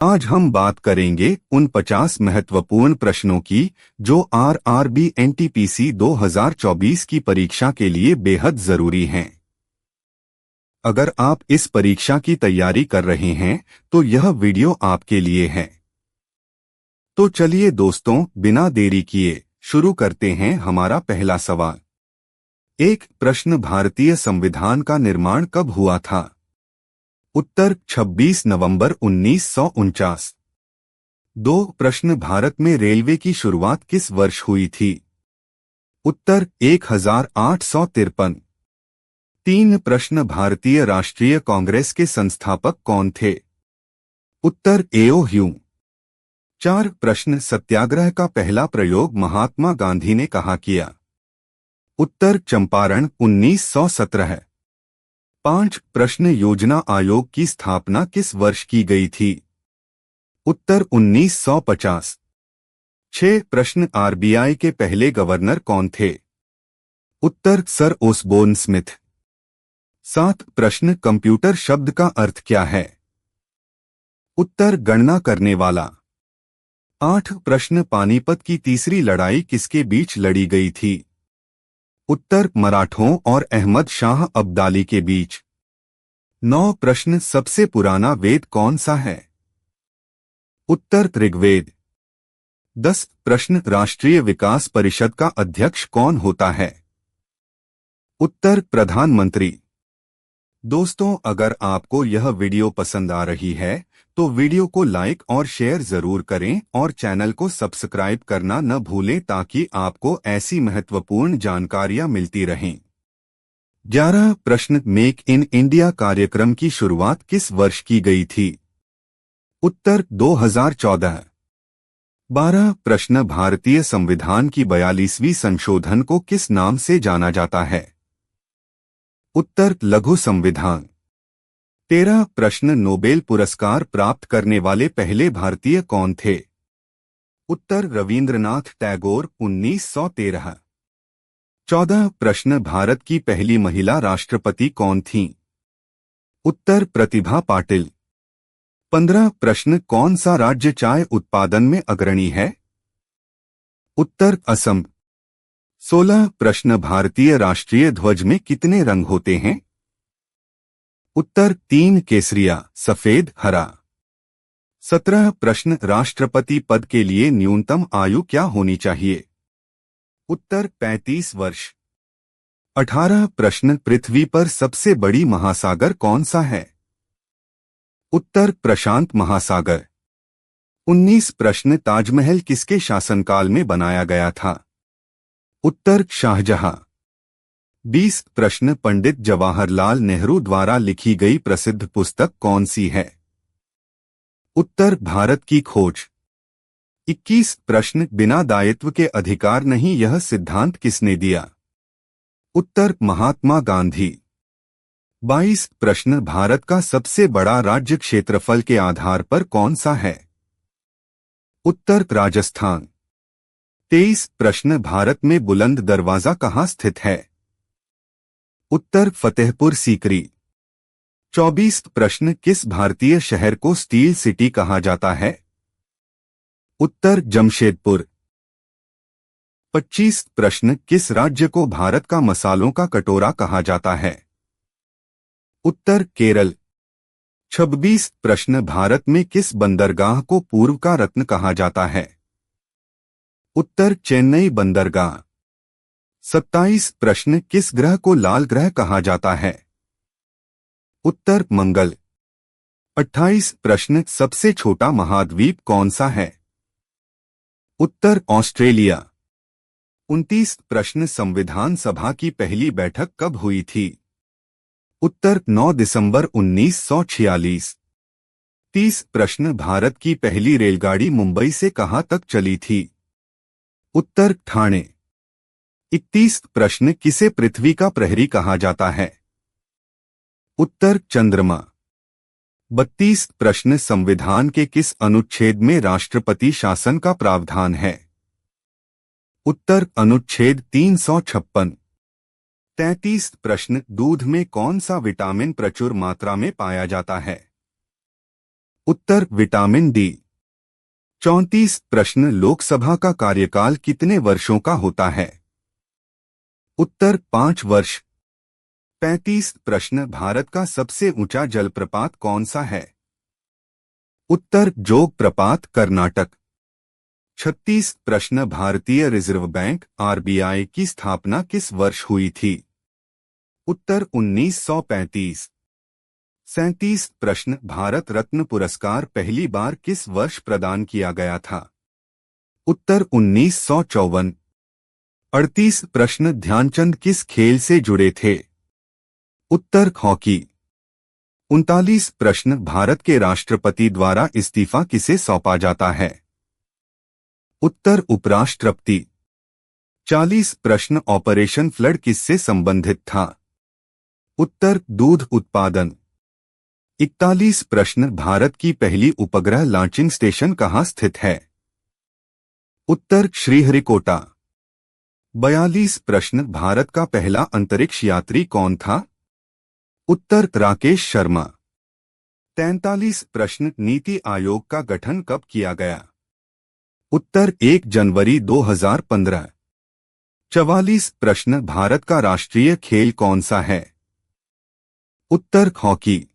आज हम बात करेंगे उन 50 महत्वपूर्ण प्रश्नों की जो आरआरबी एनटीपीसी 2024 की परीक्षा के लिए बेहद जरूरी हैं। अगर आप इस परीक्षा की तैयारी कर रहे हैं तो यह वीडियो आपके लिए है। तो चलिए दोस्तों, बिना देरी किए शुरू करते हैं हमारा पहला सवाल। एक प्रश्न, भारतीय संविधान का निर्माण कब हुआ था? उत्तर 26 नवंबर 1949। दो प्रश्न, भारत में रेलवे की शुरुआत किस वर्ष हुई थी? उत्तर 1853। तीन प्रश्न, भारतीय राष्ट्रीय कांग्रेस के संस्थापक कौन थे? उत्तर एओ ह्यूम। चार प्रश्न, सत्याग्रह का पहला प्रयोग महात्मा गांधी ने कहाँ किया? उत्तर चंपारण 1917। पांच प्रश्न, योजना आयोग की स्थापना किस वर्ष की गई थी? उत्तर 1950। छह प्रश्न, आरबीआई के पहले गवर्नर कौन थे? उत्तर सर ओसबोर्न स्मिथ। सात प्रश्न, कंप्यूटर शब्द का अर्थ क्या है? उत्तर गणना करने वाला। आठ प्रश्न, पानीपत की तीसरी लड़ाई किसके बीच लड़ी गई थी? उत्तर मराठों और अहमद शाह अब्दाली के बीच। नौ प्रश्न, सबसे पुराना वेद कौन सा है? उत्तर ऋग्वेद। 10 प्रश्न, राष्ट्रीय विकास परिषद का अध्यक्ष कौन होता है? उत्तर प्रधानमंत्री। दोस्तों, अगर आपको यह वीडियो पसंद आ रही है तो वीडियो को लाइक और शेयर जरूर करें और चैनल को सब्सक्राइब करना न भूलें ताकि आपको ऐसी महत्वपूर्ण जानकारियां मिलती रहें। 11 प्रश्न, मेक इन इंडिया कार्यक्रम की शुरुआत किस वर्ष की गई थी? उत्तर 2014। 12 प्रश्न, भारतीय संविधान की 42वीं संशोधन को किस नाम से जाना जाता है? उत्तर लघु संविधान। 13 प्रश्न, नोबेल पुरस्कार प्राप्त करने वाले पहले भारतीय कौन थे? उत्तर रविंद्रनाथ टैगोर 1913। 14 प्रश्न, भारत की पहली महिला राष्ट्रपति कौन थीं? उत्तर प्रतिभा पाटिल। 15 प्रश्न, कौन सा राज्य चाय उत्पादन में अग्रणी है? उत्तर असम। 16 प्रश्न, भारतीय राष्ट्रीय ध्वज में कितने रंग होते हैं? उत्तर 3 केसरिया, सफेद, हरा। 17 प्रश्न, राष्ट्रपति पद के लिए न्यूनतम आयु क्या होनी चाहिए? उत्तर 35 वर्ष। 18 प्रश्न, पृथ्वी पर सबसे बड़ी महासागर कौन सा है? उत्तर प्रशांत महासागर। 19 प्रश्न, ताजमहल किसके शासनकाल में बनाया गया था? उत्तर शाहजहां। 20 प्रश्न, पंडित जवाहरलाल नेहरू द्वारा लिखी गई प्रसिद्ध पुस्तक कौन सी है? उत्तर भारत की खोज। 21 प्रश्न, बिना दायित्व के अधिकार नहीं, यह सिद्धांत किसने दिया? उत्तर महात्मा गांधी। 22 प्रश्न, भारत का सबसे बड़ा राज्य क्षेत्रफल के आधार पर कौन सा है? उत्तर राजस्थान। 23 प्रश्न, भारत में बुलंद दरवाजा कहाँ स्थित है? उत्तर फतेहपुर सीकरी। 24 प्रश्न, किस भारतीय शहर को स्टील सिटी कहा जाता है? उत्तर जमशेदपुर। 25 प्रश्न, किस राज्य को भारत का मसालों का कटोरा कहा जाता है? उत्तर केरल। 26 प्रश्न, भारत में किस बंदरगाह को पूर्व का रत्न कहा जाता है? उत्तर चेन्नई बंदरगाह। 27 प्रश्न, किस ग्रह को लाल ग्रह कहा जाता है? उत्तर मंगल। 28 प्रश्न, सबसे छोटा महाद्वीप कौन सा है? उत्तर ऑस्ट्रेलिया। 29 प्रश्न, संविधान सभा की पहली बैठक कब हुई थी? उत्तर 9 दिसंबर 1946। 30 प्रश्न, भारत की पहली रेलगाड़ी मुंबई से कहां तक चली थी? उत्तर ठाणे। 31 प्रश्न, किसे पृथ्वी का प्रहरी कहा जाता है? उत्तर चंद्रमा। 32 प्रश्न, संविधान के किस अनुच्छेद में राष्ट्रपति शासन का प्रावधान है? उत्तर अनुच्छेद 356। 33 प्रश्न, दूध में कौन सा विटामिन प्रचुर मात्रा में पाया जाता है? उत्तर विटामिन डी। 34 प्रश्न लोकसभा का कार्यकाल कितने वर्षों का होता है? उत्तर 5 वर्ष। 35 प्रश्न भारत का सबसे ऊंचा जलप्रपात कौन सा है? उत्तर जोग प्रपात, कर्नाटक। 36 प्रश्न भारतीय रिजर्व बैंक आरबीआई की स्थापना किस वर्ष हुई थी? उत्तर 1935। 37 प्रश्न भारत रत्न पुरस्कार पहली बार किस वर्ष प्रदान किया गया था? उत्तर 1954। 38 प्रश्न ध्यानचंद किस खेल से जुड़े थे? उत्तर हॉकी। 39 प्रश्न भारत के राष्ट्रपति द्वारा इस्तीफा किसे सौंपा जाता है? उत्तर उपराष्ट्रपति। 40 प्रश्न ऑपरेशन फ्लड किससे संबंधित था? उत्तर दूध उत्पादन। 41 प्रश्न भारत की पहली उपग्रह लॉन्चिंग स्टेशन कहाँ स्थित है? उत्तर श्रीहरिकोटा। 42 प्रश्न भारत का पहला अंतरिक्ष यात्री कौन था? उत्तर राकेश शर्मा। 43 प्रश्न नीति आयोग का गठन कब किया गया? उत्तर 1 जनवरी 2015। 44 प्रश्न भारत का राष्ट्रीय खेल कौन सा है? उत्तर हॉकी।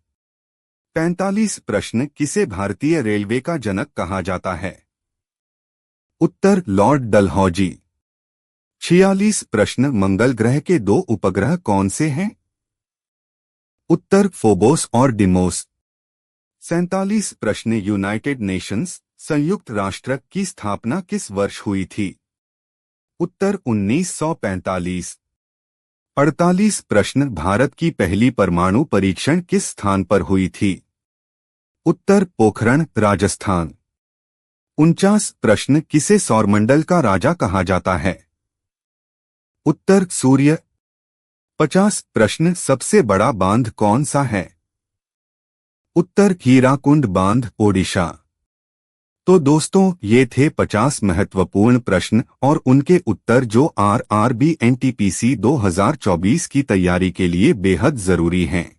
45 प्रश्न किसे भारतीय रेलवे का जनक कहा जाता है? उत्तर लॉर्ड डलहौजी। 46 प्रश्न मंगल ग्रह के 2 उपग्रह कौन से हैं? उत्तर फोबोस और डिमोस। 47 प्रश्न यूनाइटेड नेशंस संयुक्त राष्ट्र की स्थापना किस वर्ष हुई थी? उत्तर 1945। 48 प्रश्न भारत की पहली परमाणु परीक्षण किस स्थान पर हुई थी? उत्तर पोखरण, राजस्थान। 49 प्रश्न किसे सौरमंडल का राजा कहा जाता है? उत्तर सूर्य। 50 प्रश्न सबसे बड़ा बांध कौन सा है? उत्तर हीराकुंड बांध, ओडिशा। तो दोस्तों ये थे 50 महत्वपूर्ण प्रश्न और उनके उत्तर जो आरआरबी एनटीपीसी 2024 की तैयारी के लिए बेहद जरूरी हैं।